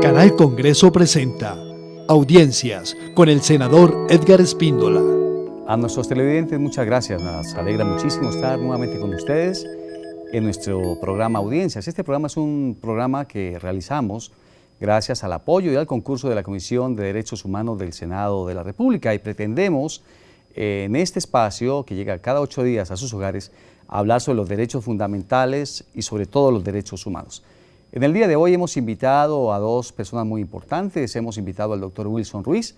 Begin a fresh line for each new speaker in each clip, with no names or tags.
Canal Congreso presenta Audiencias con el senador Edgar Espíndola.
A nuestros televidentes, muchas gracias. Nos alegra muchísimo estar nuevamente con ustedes en nuestro programa Audiencias. Este programa es un programa que realizamos gracias al apoyo y al concurso de la Comisión de Derechos Humanos del Senado de la República, y pretendemos en este espacio, que llega cada 8 días a sus hogares, hablar sobre los derechos fundamentales y sobre todo los derechos humanos. En el día de hoy hemos invitado a dos personas muy importantes. Hemos invitado al doctor Wilson Ruiz,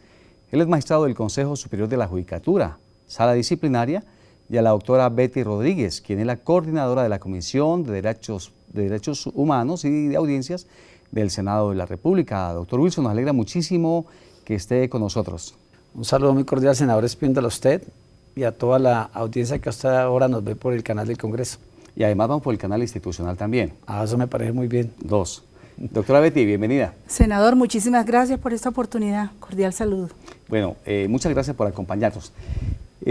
él es magistrado del Consejo Superior de la Judicatura, Sala Disciplinaria, y a la doctora Betty Rodríguez, quien es la coordinadora de la Comisión de Derechos Humanos y de Audiencias del Senado de la República. Doctor Wilson, nos alegra muchísimo que esté con nosotros.
Un saludo muy cordial, senador Espíndola, a usted y a toda la audiencia que hasta ahora nos ve por el canal del Congreso.
Y además vamos por el canal institucional también.
Eso me parece muy bien.
2. Doctora Betty, bienvenida.
Senador, muchísimas gracias por esta oportunidad. Cordial saludo.
Bueno, muchas gracias por acompañarnos.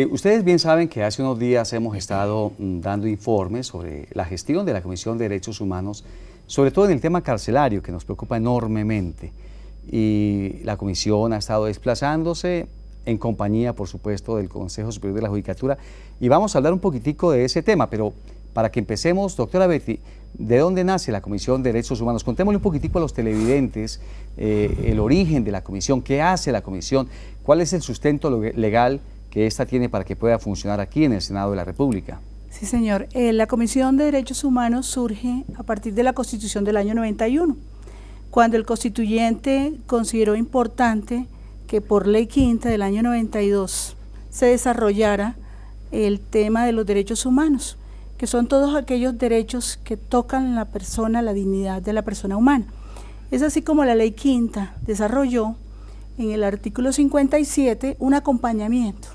Ustedes bien saben que hace unos días hemos estado dando informes sobre la gestión de la Comisión de Derechos Humanos, sobre todo en el tema carcelario, que nos preocupa enormemente. Y la Comisión ha estado desplazándose en compañía, por supuesto, del Consejo Superior de la Judicatura, y vamos a hablar un poquitico de ese tema, pero para que empecemos, doctora Betty, ¿de dónde nace la Comisión de Derechos Humanos? Contémosle un poquitico a los televidentes el origen de la Comisión, qué hace la Comisión, cuál es el sustento legal que ésta tiene para que pueda funcionar aquí en el Senado de la República.
Sí, señor. La Comisión de Derechos Humanos surge a partir de la Constitución del año 91, cuando el constituyente consideró importante que por Ley Quinta del año 92 se desarrollara el tema de los derechos humanos, que son todos aquellos derechos que tocan la persona, la dignidad de la persona humana. Es así como la Ley Quinta desarrolló en el artículo 57 un acompañamiento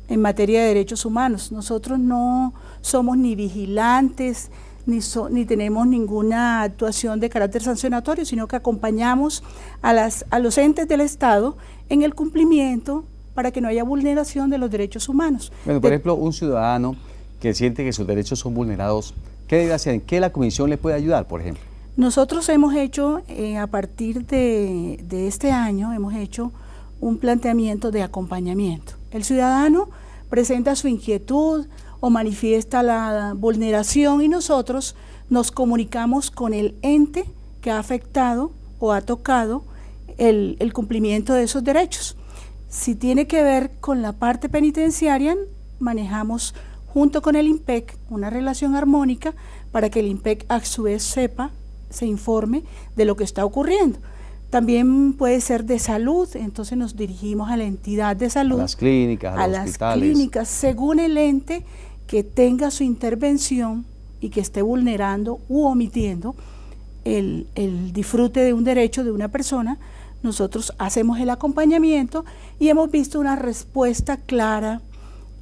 en materia de derechos humanos. Nosotros no somos ni vigilantes, ni tenemos ninguna actuación de carácter sancionatorio, sino que acompañamos a los entes del Estado en el cumplimiento para que no haya vulneración de los derechos humanos.
Bueno, por ejemplo, un ciudadano que siente que sus derechos son vulnerados, ¿qué debe hacer? ¿En qué la Comisión le puede ayudar, por ejemplo?
Nosotros hemos hecho, a partir de este año, hemos hecho un planteamiento de acompañamiento. El ciudadano presenta su inquietud o manifiesta la vulneración y nosotros nos comunicamos con el ente que ha afectado o ha tocado el cumplimiento de esos derechos. Si tiene que ver con la parte penitenciaria, manejamos junto con el INPEC una relación armónica para que el INPEC a su vez se informe de lo que está ocurriendo. También puede ser de salud, entonces nos dirigimos a la entidad de salud,
a las clínicas, a los hospitales.
Las clínicas, según el ente que tenga su intervención y que esté vulnerando u omitiendo el disfrute de un derecho de una persona. Nosotros hacemos el acompañamiento y hemos visto una respuesta clara,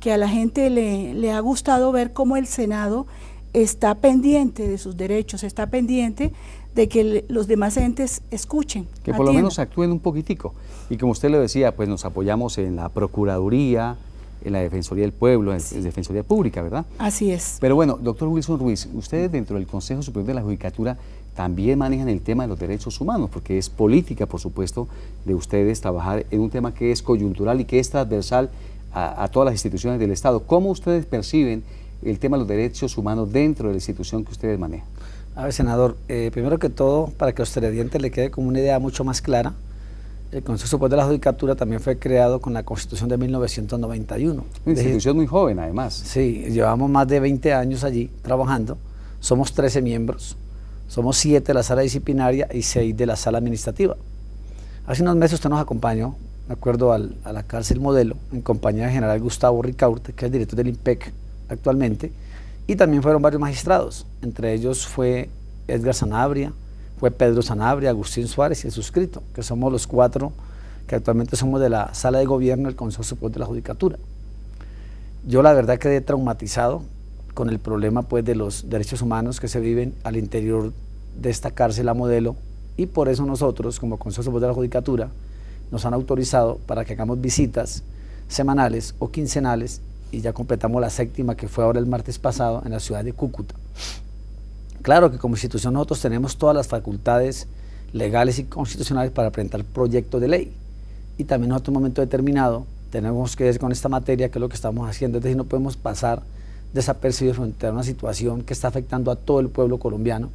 que a la gente le ha gustado ver cómo el Senado está pendiente de sus derechos, está pendiente de que los demás entes escuchen,
que por lo menos actúen un poquitico. Y como usted lo decía, pues nos apoyamos en la Procuraduría, en la Defensoría del Pueblo, en la Defensoría Pública, ¿verdad?
Así es.
Pero bueno, doctor Wilson Ruiz, ustedes dentro del Consejo Superior de la Judicatura también manejan el tema de los derechos humanos, porque es política, por supuesto, de ustedes trabajar en un tema que es coyuntural y que es transversal a todas las instituciones del Estado. ¿Cómo ustedes perciben el tema de los derechos humanos dentro de la institución que ustedes manejan?
A ver, senador, primero que todo, para que a los televidentes le quede como una idea mucho más clara, el Consejo Superior de la Judicatura también fue creado con la Constitución de 1991.
Una institución muy joven, además.
Sí, llevamos más de 20 años allí trabajando, somos 13 miembros, somos 7 de la Sala Disciplinaria y 6 de la Sala Administrativa. Hace unos meses usted nos acompañó, me acuerdo, a la cárcel Modelo, en compañía del general Gustavo Ricaurte, que es el director del INPEC actualmente, y también fueron varios magistrados, entre ellos fue Edgar Sanabria, fue Pedro Sanabria, Agustín Suárez y el suscrito, que somos los 4 que actualmente somos de la Sala de Gobierno del Consejo Superior de la Judicatura. Yo la verdad quedé traumatizado con el problema pues de los derechos humanos que se viven al interior de esta cárcel a Modelo, y por eso nosotros como Consejo Superior de la Judicatura nos han autorizado para que hagamos visitas semanales o quincenales, y ya completamos la 7ª, que fue ahora el martes pasado en la ciudad de Cúcuta. Claro que como institución nosotros tenemos todas las facultades legales y constitucionales para presentar proyectos de ley. Y también en otro momento determinado tenemos que ver con esta materia, que es lo que estamos haciendo, es decir, no podemos pasar desapercibidos frente a una situación que está afectando a todo el pueblo colombiano.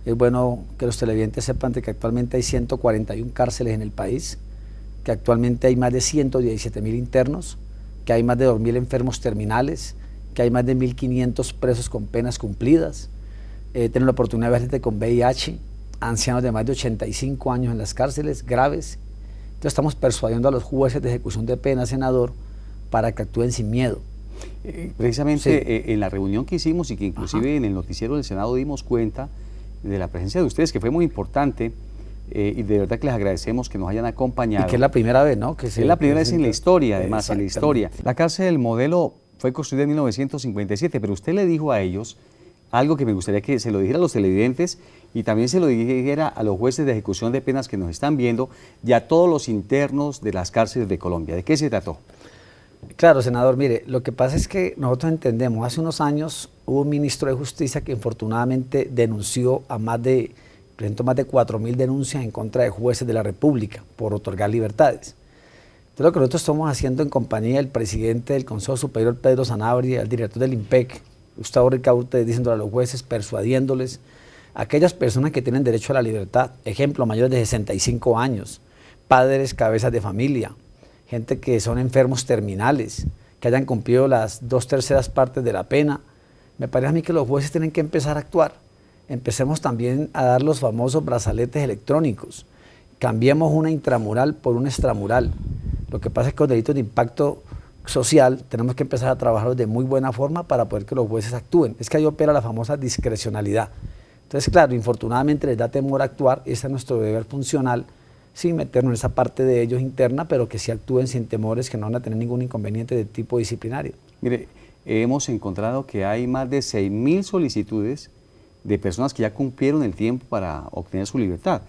Es bueno que los televidentes sepan de que actualmente hay 141 cárceles en el país, que actualmente hay más de 117.000 internos, que hay más de 2.000 enfermos terminales, que hay más de 1.500 presos con penas cumplidas. Tenemos la oportunidad de ver gente con VIH, ancianos de más de 85 años en las cárceles, graves. Entonces estamos persuadiendo a los jueces de ejecución de pena, senador, para que actúen sin miedo.
Precisamente en la reunión que hicimos y que inclusive en el noticiero del Senado dimos cuenta de la presencia de ustedes, que fue muy importante, y de verdad que les agradecemos que nos hayan acompañado.
Y que es la primera vez, ¿no?
Es la primera vez en la historia, además, en la historia. La cárcel del Modelo fue construida en 1957, pero usted le dijo a ellos algo que me gustaría que se lo dijera a los televidentes y también se lo dijera a los jueces de ejecución de penas que nos están viendo y a todos los internos de las cárceles de Colombia. ¿De qué se trató?
Claro, senador, mire, lo que pasa es que nosotros entendemos, hace unos años hubo un ministro de Justicia que infortunadamente denunció a presentó más de 4.000 denuncias en contra de jueces de la República por otorgar libertades. Entonces lo que nosotros estamos haciendo en compañía del presidente del Consejo Superior, Pedro Sanabria, el director del IMPEC, Gustavo Ricaurte, diciéndole a los jueces, persuadiéndoles, aquellas personas que tienen derecho a la libertad, ejemplo, mayores de 65 años, padres, cabezas de familia, gente que son enfermos terminales, que hayan cumplido las 2/3 partes de la pena. Me parece a mí que los jueces tienen que empezar a actuar. Empecemos también a dar los famosos brazaletes electrónicos. Cambiemos una intramural por una extramural. Lo que pasa es que los delitos de impacto social tenemos que empezar a trabajarlos de muy buena forma para poder que los jueces actúen. Es que ahí opera la famosa discrecionalidad. Entonces, claro, infortunadamente les da temor actuar, ese es nuestro deber funcional, sin meternos en esa parte de ellos interna, pero que sí actúen sin temores, que no van a tener ningún inconveniente de tipo disciplinario.
Mire, hemos encontrado que hay más de 6.000 solicitudes de personas que ya cumplieron el tiempo para obtener su libertad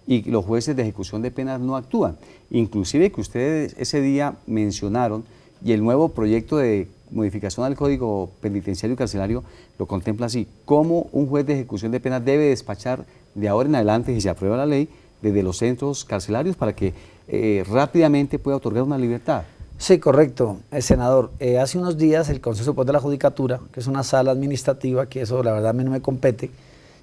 y los jueces de ejecución de penas no actúan. Inclusive que ustedes ese día mencionaron y el nuevo proyecto de modificación al Código Penitenciario y Carcelario lo contempla así, cómo un juez de ejecución de penas debe despachar de ahora en adelante, si se aprueba la ley, desde los centros carcelarios para que rápidamente pueda otorgar una libertad.
Sí, correcto, senador. Hace unos días el Consejo Superior de la Judicatura, que es una sala administrativa, que eso la verdad a mí no me compete,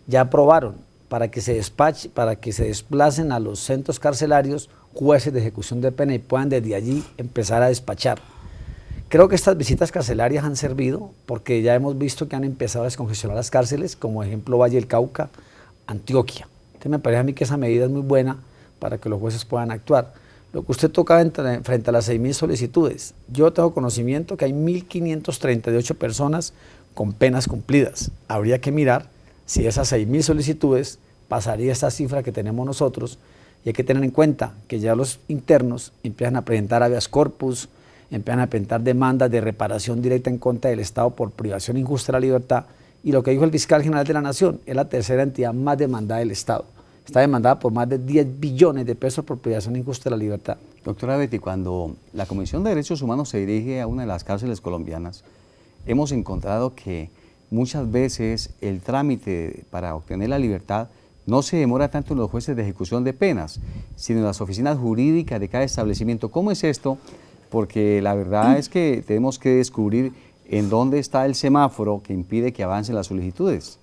ya aprobaron para que se desplacen a los centros carcelarios jueces de ejecución de pena y puedan desde allí empezar a despachar. Creo que estas visitas carcelarias han servido porque ya hemos visto que han empezado a descongestionar las cárceles, como ejemplo Valle del Cauca, Antioquia. Entonces me parece a mí que esa medida es muy buena para que los jueces puedan actuar. Lo que usted tocaba frente a las 6.000 solicitudes, yo tengo conocimiento que hay 1.538 personas con penas cumplidas. Habría que mirar si esas 6.000 solicitudes pasaría esta cifra que tenemos nosotros, y hay que tener en cuenta que ya los internos empiezan a presentar habeas corpus, empiezan a presentar demandas de reparación directa en contra del Estado por privación injusta de la libertad, y lo que dijo el fiscal general de la Nación, es la tercera entidad más demandada del Estado. Está demandada por más de 10 billones de pesos por privación injusta de la libertad.
Doctora Betty, cuando la Comisión de Derechos Humanos se dirige a una de las cárceles colombianas, hemos encontrado que muchas veces el trámite para obtener la libertad no se demora tanto en los jueces de ejecución de penas, sino en las oficinas jurídicas de cada establecimiento. ¿Cómo es esto? Porque la verdad es que tenemos que descubrir en dónde está el semáforo que impide que avancen las solicitudes.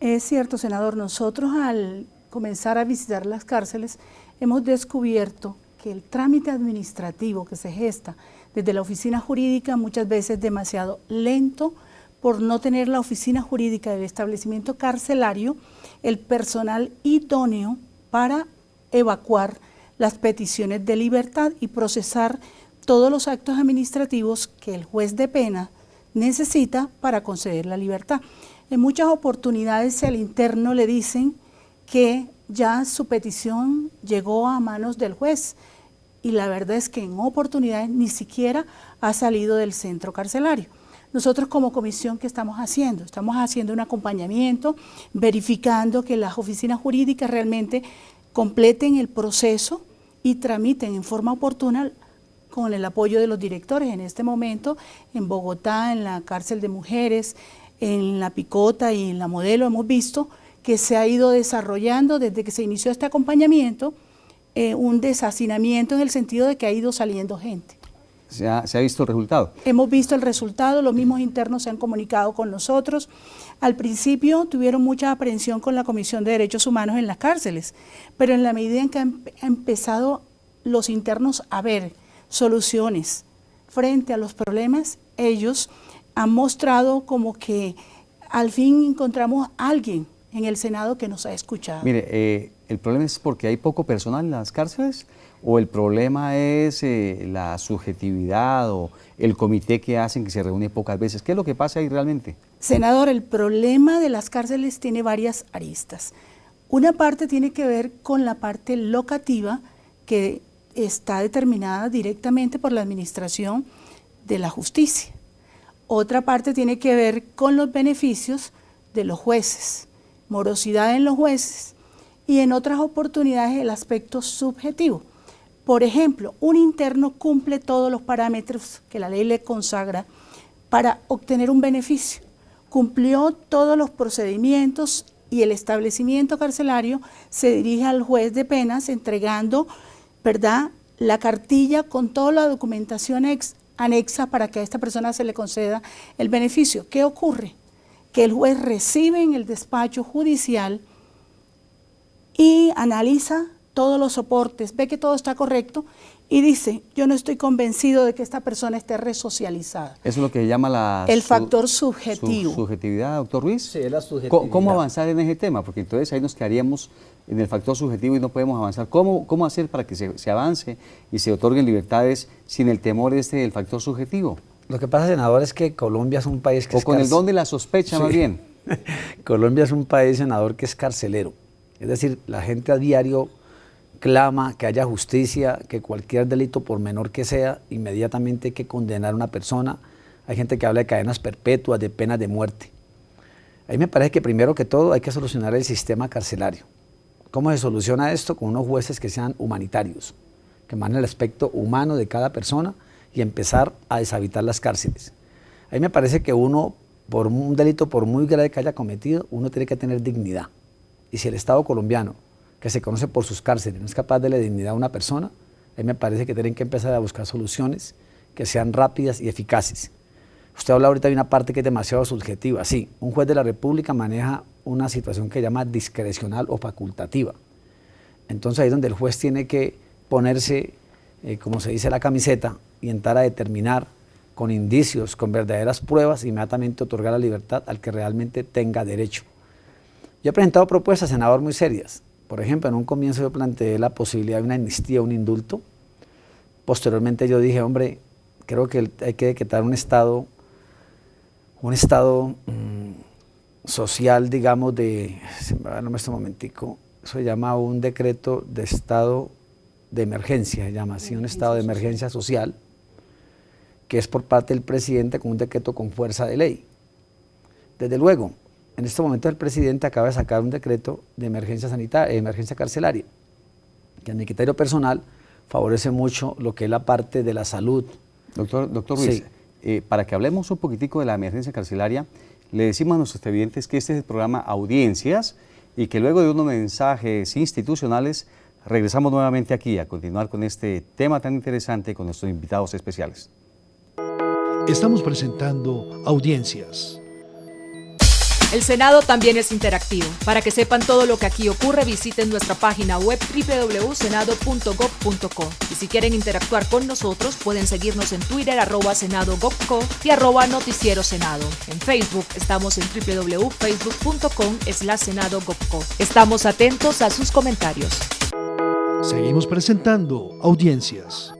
Es cierto, senador, nosotros al comenzar a visitar las cárceles hemos descubierto que el trámite administrativo que se gesta desde la oficina jurídica muchas veces es demasiado lento por no tener la oficina jurídica del establecimiento carcelario el personal idóneo para evacuar las peticiones de libertad y procesar todos los actos administrativos que el juez de pena necesita para conceder la libertad. En muchas oportunidades al interno le dicen que ya su petición llegó a manos del juez y la verdad es que en oportunidades ni siquiera ha salido del centro carcelario. Nosotros como comisión, ¿qué estamos haciendo? Estamos haciendo un acompañamiento, verificando que las oficinas jurídicas realmente completen el proceso y tramiten en forma oportuna con el apoyo de los directores. En este momento, en Bogotá, en la cárcel de mujeres, en La Picota y en La Modelo, hemos visto que se ha ido desarrollando desde que se inició este acompañamiento, un deshacinamiento en el sentido de que ha ido saliendo gente.
¿Se ha visto el resultado?
Hemos visto el resultado, los mismos internos se han comunicado con nosotros. Al principio tuvieron mucha aprehensión con la Comisión de Derechos Humanos en las cárceles, pero en la medida en que han empezado los internos a ver soluciones frente a los problemas, ellos han mostrado como que al fin encontramos a alguien en el Senado que nos ha escuchado.
Mire, ¿el problema es porque hay poco personal en las cárceles? ¿O el problema es la subjetividad o el comité que hacen que se reúne pocas veces? ¿Qué es lo que pasa ahí realmente?
Senador, el problema de las cárceles tiene varias aristas. Una parte tiene que ver con la parte locativa, que está determinada directamente por la Administración de la Justicia. Otra parte tiene que ver con los beneficios de los jueces, morosidad en los jueces, y en otras oportunidades el aspecto subjetivo. Por ejemplo, un interno cumple todos los parámetros que la ley le consagra para obtener un beneficio. Cumplió todos los procedimientos y el establecimiento carcelario se dirige al juez de penas entregando, ¿verdad?, la cartilla con toda la documentación anexa para que a esta persona se le conceda el beneficio. ¿Qué ocurre? Que el juez recibe en el despacho judicial y analiza todos los soportes, ve que todo está correcto y dice, yo no estoy convencido de que esta persona esté resocializada.
Eso es lo que se llama
el factor subjetivo.
¿Subjetividad, doctor Ruiz?
Sí, es la subjetividad.
¿Cómo avanzar en ese tema? Porque entonces ahí nos quedaríamos en el factor subjetivo y no podemos avanzar. ¿Cómo hacer para que se avance y se otorguen libertades sin el temor del factor subjetivo?
Lo que pasa, senador, es que Colombia es un país que
o con el don de la sospecha,
sí.
Más bien.
Colombia es un país, senador, que es carcelero. Es decir, la gente a diario clama que haya justicia, que cualquier delito, por menor que sea, inmediatamente hay que condenar a una persona. Hay gente que habla de cadenas perpetuas, de penas de muerte. A mí me parece que primero que todo hay que solucionar el sistema carcelario. ¿Cómo se soluciona esto? Con unos jueces que sean humanitarios, que manejen el aspecto humano de cada persona y empezar a deshabitar las cárceles. A mí me parece que uno, por un delito, por muy grave que haya cometido, uno tiene que tener dignidad. Y si el Estado colombiano, que se conoce por sus cárceles, no es capaz de darle dignidad a una persona, a mí me parece que tienen que empezar a buscar soluciones que sean rápidas y eficaces. Usted habla ahorita de una parte que es demasiado subjetiva. Sí, un juez de la República maneja una situación que llama discrecional o facultativa. Entonces ahí es donde el juez tiene que ponerse, como se dice, la camiseta y entrar a determinar con indicios, con verdaderas pruebas, inmediatamente otorgar la libertad al que realmente tenga derecho. Yo he presentado propuestas, senador, muy serias. Por ejemplo, en un comienzo yo planteé la posibilidad de una amnistía, un indulto. Posteriormente yo dije, hombre, creo que hay que decretar un estado social, digamos, no me estoy un momentico, eso se llama un decreto de estado de emergencia, se llama así, un estado de emergencia social, que es por parte del presidente con un decreto con fuerza de ley. Desde luego, en este momento el presidente acaba de sacar un decreto de emergencia sanitaria, emergencia carcelaria, que a mi criterio personal favorece mucho lo que es la parte de la salud.
Doctor Ruiz, sí. Para que hablemos un poquitico de la emergencia carcelaria, le decimos a nuestros televidentes que este es el programa Audiencias y que luego de unos mensajes institucionales regresamos nuevamente aquí a continuar con este tema tan interesante con nuestros invitados especiales.
Estamos presentando Audiencias.
El Senado también es interactivo. Para que sepan todo lo que aquí ocurre, visiten nuestra página web www.senado.gov.co. Y si quieren interactuar con nosotros, pueden seguirnos en Twitter @senado.gov.co y @noticierosenado. En Facebook estamos en www.facebook.com/senado.gov.co. Estamos atentos a sus comentarios.
Seguimos presentando Audiencias.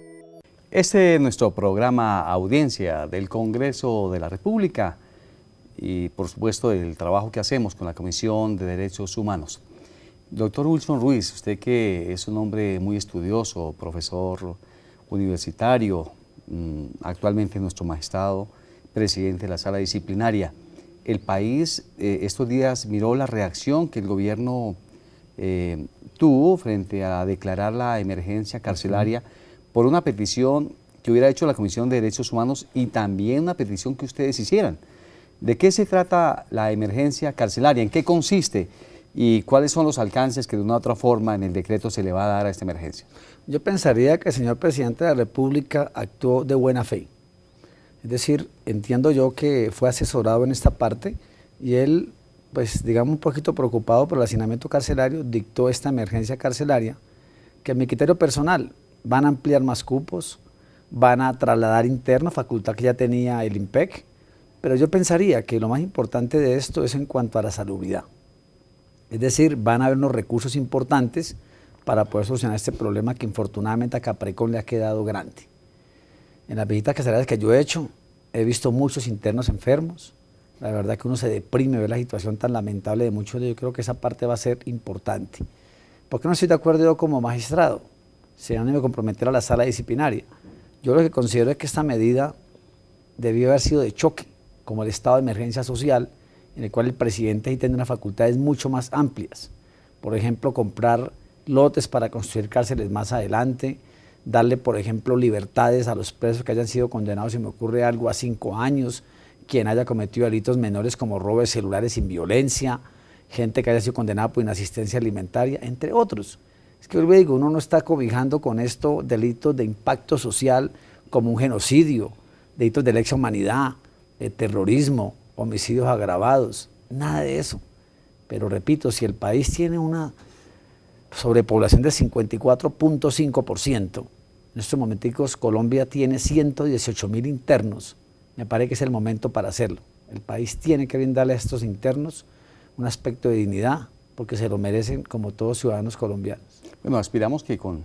Este es nuestro programa Audiencia del Congreso de la República y por supuesto el trabajo que hacemos con la Comisión de Derechos Humanos. Doctor Wilson Ruiz, usted que es un hombre muy estudioso, profesor universitario, actualmente nuestro magistrado, presidente de la Sala Disciplinaria, el país estos días miró la reacción que el gobierno tuvo frente a declarar la emergencia carcelaria por una petición que hubiera hecho la Comisión de Derechos Humanos y también una petición que ustedes hicieran. ¿De qué se trata la emergencia carcelaria? ¿En qué consiste? ¿Y cuáles son los alcances que de una u otra forma en el decreto se le va a dar a esta emergencia?
Yo pensaría que el señor presidente de la República actuó de buena fe. Es decir, entiendo yo que fue asesorado en esta parte y él, pues digamos un poquito preocupado por el hacinamiento carcelario, dictó esta emergencia carcelaria, que en mi criterio personal van a ampliar más cupos, van a trasladar internos, facultad que ya tenía el IMPEC, pero yo pensaría que lo más importante de esto es en cuanto a la salubridad. Es decir, van a haber unos recursos importantes para poder solucionar este problema que infortunadamente a Caprecón le ha quedado grande. En las visitas carcelarias que yo he hecho, he visto muchos internos enfermos. La verdad que uno se deprime ver la situación tan lamentable de muchos de ellos. Yo creo que esa parte va a ser importante. ¿Por qué no estoy de acuerdo yo como magistrado? Si no me comprometer a la sala disciplinaria. Yo lo que considero es que esta medida debió haber sido de choque, como el estado de emergencia social, en el cual el presidente ahí tiene unas facultades mucho más amplias. Por ejemplo, comprar lotes para construir cárceles más adelante, darle, por ejemplo, libertades a los presos que hayan sido condenados, si me ocurre algo, a 5 años, quien haya cometido delitos menores como robo de celulares sin violencia, gente que haya sido condenada por inasistencia alimentaria, entre otros. Es que yo le digo, uno no está cobijando con esto delitos de impacto social como un genocidio, delitos de lesa humanidad, de terrorismo, homicidios agravados, nada de eso. Pero repito, si el país tiene una sobrepoblación del 54.5%, en estos momenticos Colombia tiene 118.000 internos, me parece que es el momento para hacerlo. El país tiene que brindarle a estos internos un aspecto de dignidad, porque se lo merecen como todos ciudadanos colombianos.
Bueno, aspiramos que con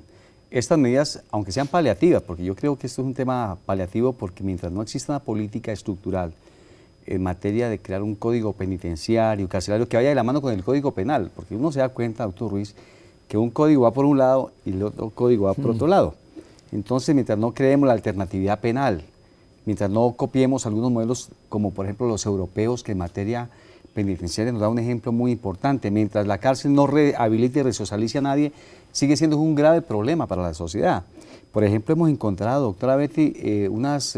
estas medidas, aunque sean paliativas, porque yo creo que esto es un tema paliativo, porque mientras no exista una política estructural en materia de crear un código penitenciario, carcelario, que vaya de la mano con el código penal, porque uno se da cuenta, doctor Ruiz, que un código va por un lado y el otro código va por otro lado. Entonces, mientras no creemos la alternatividad penal, mientras no copiemos algunos modelos como por ejemplo los europeos, que en materia penitenciaria nos da un ejemplo muy importante, mientras la cárcel no rehabilite y resocialice a nadie, sigue siendo un grave problema para la sociedad. Por ejemplo, hemos encontrado, doctora Betty, unos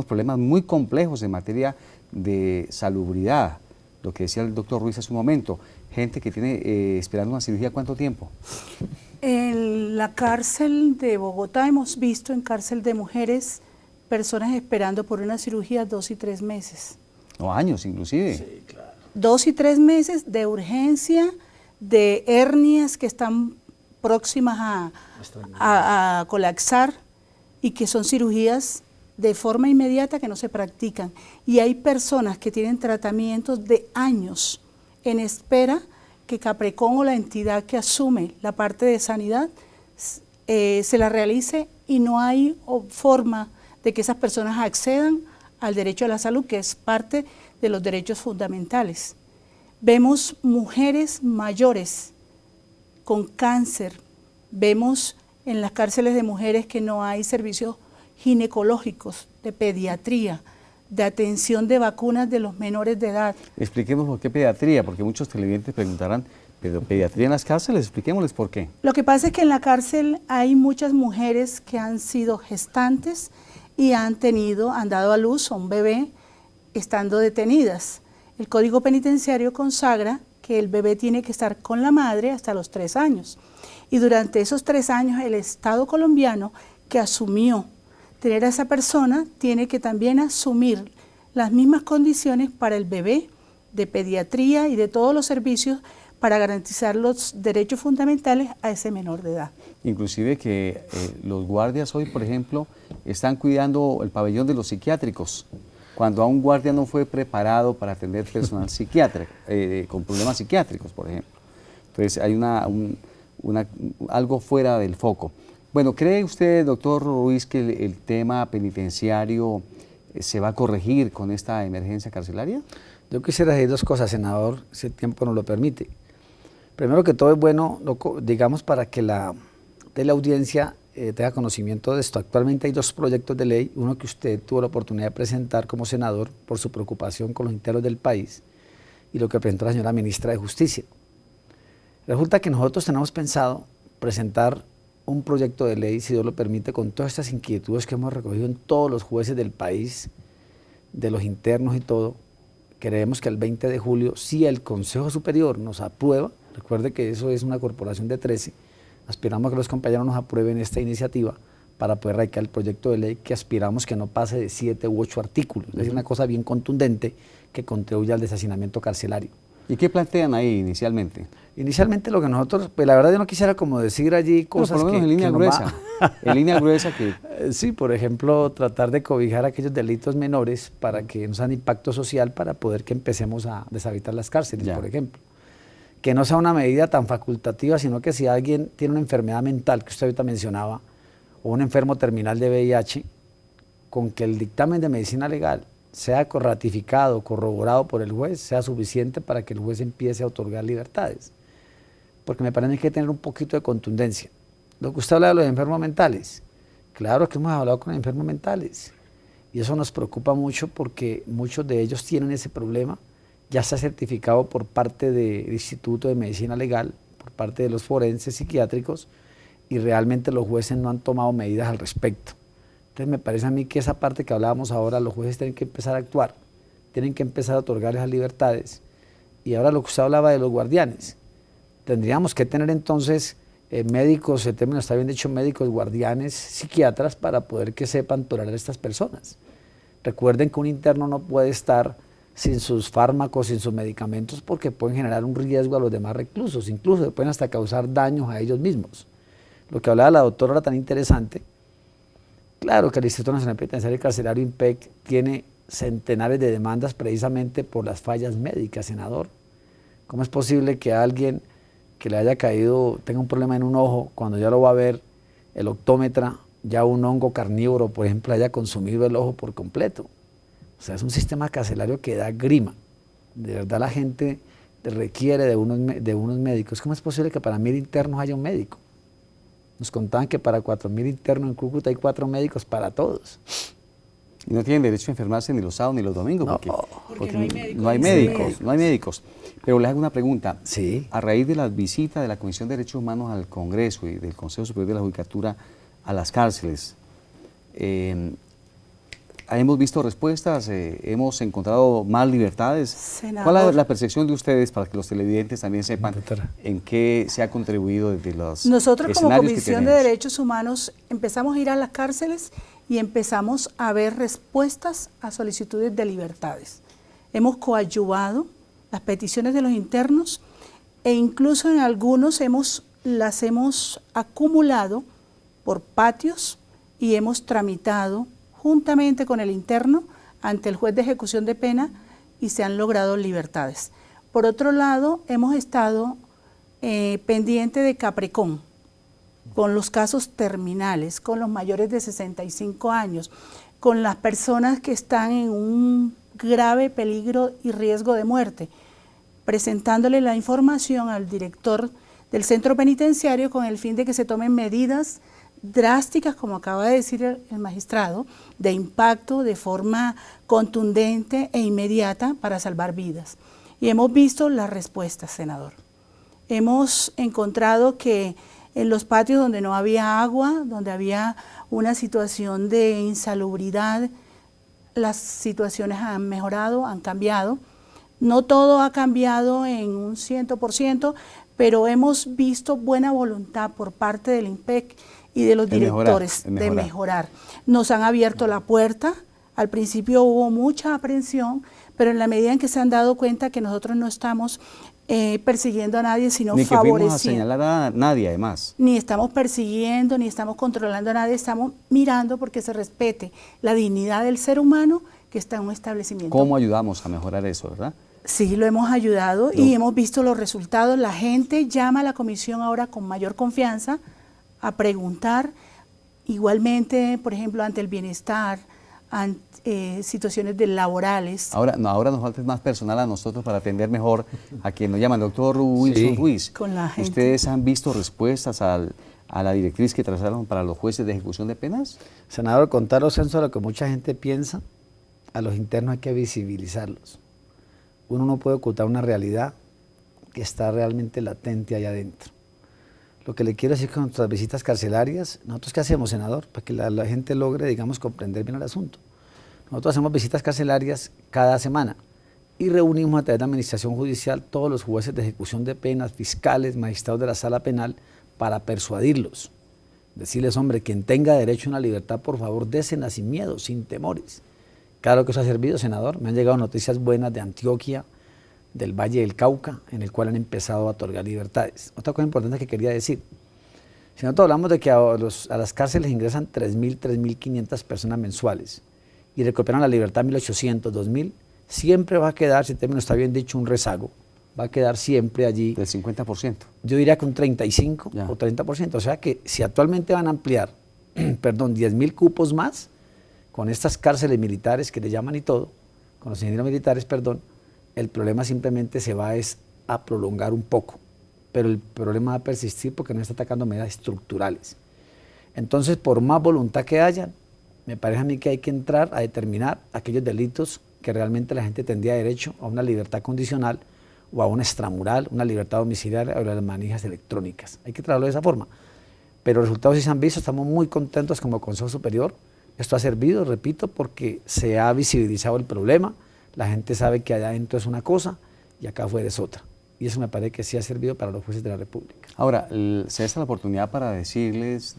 problemas muy complejos en materia de salubridad, lo que decía el doctor Ruiz hace un momento, gente que tiene esperando una cirugía, ¿cuánto tiempo?
En la cárcel de Bogotá hemos visto, en cárcel de mujeres, personas esperando por una cirugía 2 y 3 meses.
O años inclusive.
Sí, claro.
2 y 3 meses de urgencia, de hernias que están próximas a colapsar y que son cirugías de forma inmediata que no se practican. Y hay personas que tienen tratamientos de años en espera que Caprecón o la entidad que asume la parte de sanidad se la realice, y no hay forma de que esas personas accedan al derecho a la salud, que es parte de los derechos fundamentales. Vemos mujeres mayores con cáncer, vemos en las cárceles de mujeres que no hay servicios ginecológicos, de pediatría, de atención de vacunas de los menores de edad.
Expliquemos por qué pediatría, porque muchos televidentes preguntarán, ¿pero pediatría en las cárceles? Expliquémosles por qué.
Lo que pasa es que en la cárcel hay muchas mujeres que han sido gestantes y han dado a luz a un bebé estando detenidas. El Código Penitenciario consagra que el bebé tiene que estar con la madre hasta los 3 años. Y durante esos 3 años el Estado colombiano, que asumió tener a esa persona, tiene que también asumir las mismas condiciones para el bebé, de pediatría y de todos los servicios para garantizar los derechos fundamentales a ese menor de edad.
Inclusive que los guardias hoy, por ejemplo, están cuidando el pabellón de los psiquiátricos, cuando a un guardia no fue preparado para atender personal psiquiátrico, con problemas psiquiátricos, por ejemplo. Entonces hay algo fuera del foco. Bueno, ¿cree usted, doctor Ruiz, que el tema penitenciario se va a corregir con esta emergencia carcelaria?
Yo quisiera decir 2 cosas, senador, si el tiempo nos lo permite. Primero que todo es bueno, digamos, para que la audiencia tenga conocimiento de esto. Actualmente hay 2 proyectos de ley, uno que usted tuvo la oportunidad de presentar como senador por su preocupación con los internos del país, y lo que presentó la señora ministra de Justicia. Resulta que nosotros tenemos pensado presentar un proyecto de ley, si Dios lo permite, con todas estas inquietudes que hemos recogido en todos los jueces del país, de los internos y todo, Creemos que el 20 de julio, si el Consejo Superior nos aprueba, recuerde que eso es una corporación de 13, aspiramos a que los compañeros nos aprueben esta iniciativa para poder radicar el proyecto de ley que aspiramos que no pase de 7 u 8 artículos. Es decir, una cosa bien contundente que contribuya al deshacinamiento carcelario.
¿Y qué plantean ahí inicialmente?
Inicialmente lo que nosotros, pues la verdad yo no quisiera como decir allí cosas
por lo menos en línea gruesa. En línea gruesa que...
Sí, por ejemplo, tratar de cobijar aquellos delitos menores para que no sean impacto social, para poder que empecemos a deshabitar las cárceles, por ejemplo. Que no sea una medida tan facultativa, sino que si alguien tiene una enfermedad mental, que usted ahorita mencionaba, o un enfermo terminal de VIH, con que el dictamen de medicina legal sea ratificado, corroborado por el juez, sea suficiente para que el juez empiece a otorgar libertades. Porque me parece que hay que tener un poquito de contundencia. Lo que usted habla de los enfermos mentales, claro que hemos hablado con enfermos mentales, y eso nos preocupa mucho porque muchos de ellos tienen ese problema, ya está certificado por parte del Instituto de Medicina Legal, por parte de los forenses psiquiátricos, y realmente los jueces no han tomado medidas al respecto. Entonces me parece a mí que esa parte que hablábamos ahora, los jueces tienen que empezar a actuar, tienen que empezar a otorgarles las libertades. Y ahora lo que usted hablaba de los guardianes, tendríamos que tener entonces médicos, el término está bien dicho, médicos, guardianes, psiquiatras, para poder que sepan tolerar a estas personas. Recuerden que un interno no puede estar sin sus fármacos, sin sus medicamentos, porque pueden generar un riesgo a los demás reclusos, incluso pueden hasta causar daños a ellos mismos. Lo que hablaba la doctora era tan interesante. Claro que el Instituto Nacional Penitenciario y Carcelario, INPEC, tiene centenares de demandas precisamente por las fallas médicas, senador. ¿Cómo es posible que alguien que le haya caído, tenga un problema en un ojo, cuando ya lo va a ver el optómetra, ya un hongo carnívoro, por ejemplo, haya consumido el ojo por completo? O sea, es un sistema carcelario que da grima. De verdad la gente requiere de unos médicos. ¿Cómo es posible que para 1000 internos haya un médico? Nos contaban que para 4000 internos en Cúcuta hay 4 médicos para todos.
Y no tienen derecho a enfermarse ni los sábados ni los domingos,
No,
porque
no hay médicos.
no hay médicos. Pero les hago una pregunta.
Sí.
A raíz de las visitas de la Comisión de Derechos Humanos al Congreso y del Consejo Superior de la Judicatura a las cárceles, hemos visto respuestas, hemos encontrado más libertades.
Senador.
¿Cuál es la percepción de ustedes para que los televidentes también sepan en qué se ha contribuido desde los
Nosotros como
escenarios que
Comisión de
tenemos?
Derechos Humanos empezamos a ir a las cárceles y empezamos a ver respuestas a solicitudes de libertades. Hemos coadyuvado las peticiones de los internos e incluso en algunos las hemos acumulado por patios y hemos tramitado juntamente con el interno ante el juez de ejecución de pena y se han logrado libertades. Por otro lado, hemos estado pendiente de Caprecón, con los casos terminales, con los mayores de 65 años, con las personas que están en un grave peligro y riesgo de muerte, presentándole la información al director del centro penitenciario con el fin de que se tomen medidas drásticas, como acaba de decir el magistrado, de impacto de forma contundente e inmediata para salvar vidas. Y hemos visto las respuestas, senador. Hemos encontrado que en los patios donde no había agua, donde había una situación de insalubridad, las situaciones han mejorado, han cambiado. No todo ha cambiado en un 100%, pero hemos visto buena voluntad por parte del INPEC y de los directores de mejorar. Nos han abierto la puerta. Al principio hubo mucha aprensión, pero en la medida en que se han dado cuenta que nosotros no estamos persiguiendo a nadie, sino
ni
favoreciendo.
Ni que fuimos a señalar a nadie, además.
Ni estamos persiguiendo, ni estamos controlando a nadie, estamos mirando porque se respete la dignidad del ser humano que está en un establecimiento.
¿Cómo ayudamos a mejorar eso, verdad?
Sí, lo hemos ayudado y hemos visto los resultados. La gente llama a la comisión ahora con mayor confianza a preguntar, igualmente, por ejemplo, ante el bienestar, ante situaciones laborales.
Ahora nos falta más personal a nosotros para atender mejor a quien nos llama, el doctor Wilson Ruiz.
Con la gente.
¿Ustedes han visto respuestas a la directriz que trazaron para los jueces de ejecución de penas?
Senador, contrario censo a lo que mucha gente piensa, a los internos hay que visibilizarlos. Uno no puede ocultar una realidad que está realmente latente allá adentro. Lo que le quiero decir con nuestras visitas carcelarias, ¿nosotros qué hacemos, senador? Para que la gente logre, digamos, comprender bien el asunto. Nosotros hacemos visitas carcelarias cada semana y reunimos a través de la administración judicial todos los jueces de ejecución de penas, fiscales, magistrados de la sala penal, para persuadirlos. Decirles, hombre, quien tenga derecho a una libertad, por favor, désela sin miedo, sin temores. Claro que eso ha servido, senador. Me han llegado noticias buenas de Antioquia, del Valle del Cauca, en el cual han empezado a otorgar libertades. Otra cosa importante que quería decir. Si nosotros hablamos de que a las cárceles ingresan 3.000, 3.500 personas mensuales y recuperan la libertad 1.800, 2.000, siempre va a quedar, si el término está bien dicho, un rezago. Va a quedar siempre allí.
Del 50%.
Yo diría que un 35
ya.
O 30%. O sea que si actualmente van a ampliar, 10.000 cupos más, con estas cárceles militares que le llaman y todo, con los ingenieros militares, el problema simplemente se va a prolongar un poco. Pero el problema va a persistir porque no está atacando medidas estructurales. Entonces, por más voluntad que haya, me parece a mí que hay que entrar a determinar aquellos delitos que realmente la gente tendría derecho a una libertad condicional o a una extramural, una libertad domiciliaria o las manijas electrónicas. Hay que tratarlo de esa forma. Pero los resultados sí se han visto, estamos muy contentos como Consejo Superior. Esto ha servido, repito, porque se ha visibilizado el problema, la gente sabe que allá adentro es una cosa y acá afuera es otra. Y eso me parece que sí ha servido para los jueces de la República.
Ahora, se da la oportunidad para decirles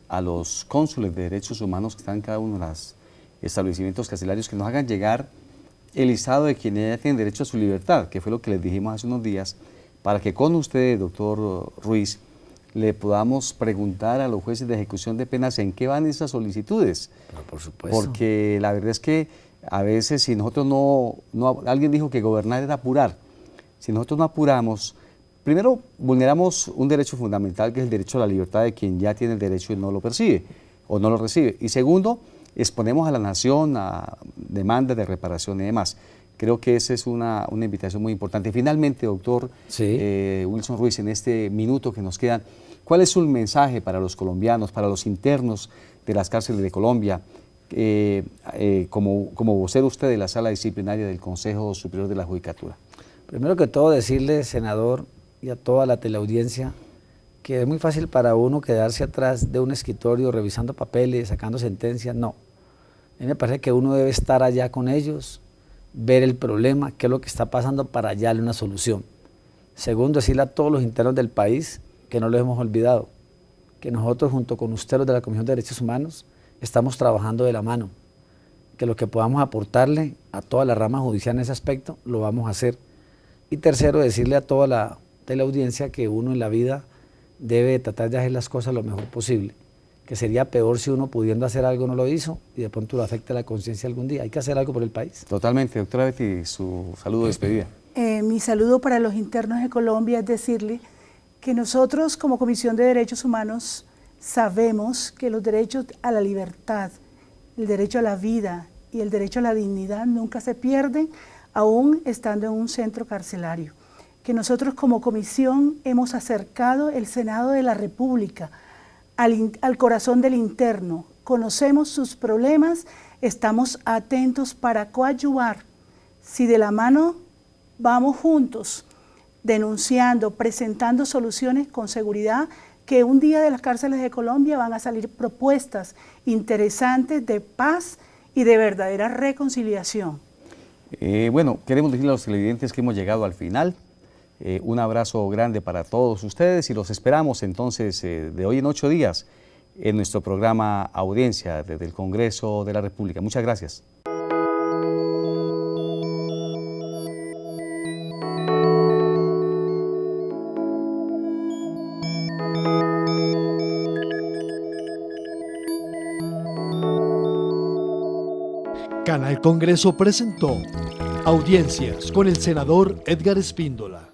a los cónsules de derechos humanos que están en cada uno de los establecimientos carcelarios que nos hagan llegar el listado de quienes ya tienen derecho a su libertad, que fue lo que les dijimos hace unos días, para que con usted, doctor Ruiz, le podamos preguntar a los jueces de ejecución de penas en qué van esas solicitudes.
Pero por supuesto.
Porque la verdad es que a veces si nosotros alguien dijo que gobernar era apurar. Si nosotros no apuramos, primero vulneramos un derecho fundamental que es el derecho a la libertad de quien ya tiene el derecho y no lo percibe o no lo recibe. Y segundo, exponemos a la nación a demandas de reparación y demás. Creo que esa es una invitación muy importante. Y finalmente, doctor Wilson Ruiz, en este minuto que nos queda, ¿cuál es su mensaje para los colombianos, para los internos de las cárceles de Colombia, como vocero usted de la Sala Disciplinaria del Consejo Superior de la Judicatura?
Primero que todo, decirle, senador, y a toda la teleaudiencia, que es muy fácil para uno quedarse atrás de un escritorio revisando papeles, sacando sentencias. No. A mí me parece que uno debe estar allá con ellos, ver el problema, qué es lo que está pasando para hallarle una solución. Segundo, decirle a todos los internos del país que no los hemos olvidado, que nosotros junto con ustedes, los de la Comisión de Derechos Humanos, estamos trabajando de la mano, que lo que podamos aportarle a toda la rama judicial en ese aspecto, lo vamos a hacer. Y tercero, decirle a toda la teleaudiencia que uno en la vida debe tratar de hacer las cosas lo mejor posible, que sería peor si uno pudiendo hacer algo no lo hizo y de pronto lo afecte a la conciencia algún día. Hay que hacer algo por el país.
Totalmente. Doctora Betty, su saludo de despedida.
Mi saludo para los internos de Colombia es decirle que nosotros como Comisión de Derechos Humanos sabemos que los derechos a la libertad, el derecho a la vida y el derecho a la dignidad nunca se pierden, aún estando en un centro carcelario. Que nosotros como comisión hemos acercado el Senado de la República al corazón del interno, conocemos sus problemas, estamos atentos para coadyuvar. Si de la mano vamos juntos, denunciando, presentando soluciones, con seguridad que un día de las cárceles de Colombia van a salir propuestas interesantes de paz y de verdadera reconciliación.
Bueno, queremos decirle a los televidentes que hemos llegado al final. Un abrazo grande para todos ustedes y los esperamos entonces de hoy en 8 días en nuestro programa Audiencia desde el Congreso de la República. Muchas gracias.
Canal Congreso presentó Audiencias con el senador Edgar Espíndola.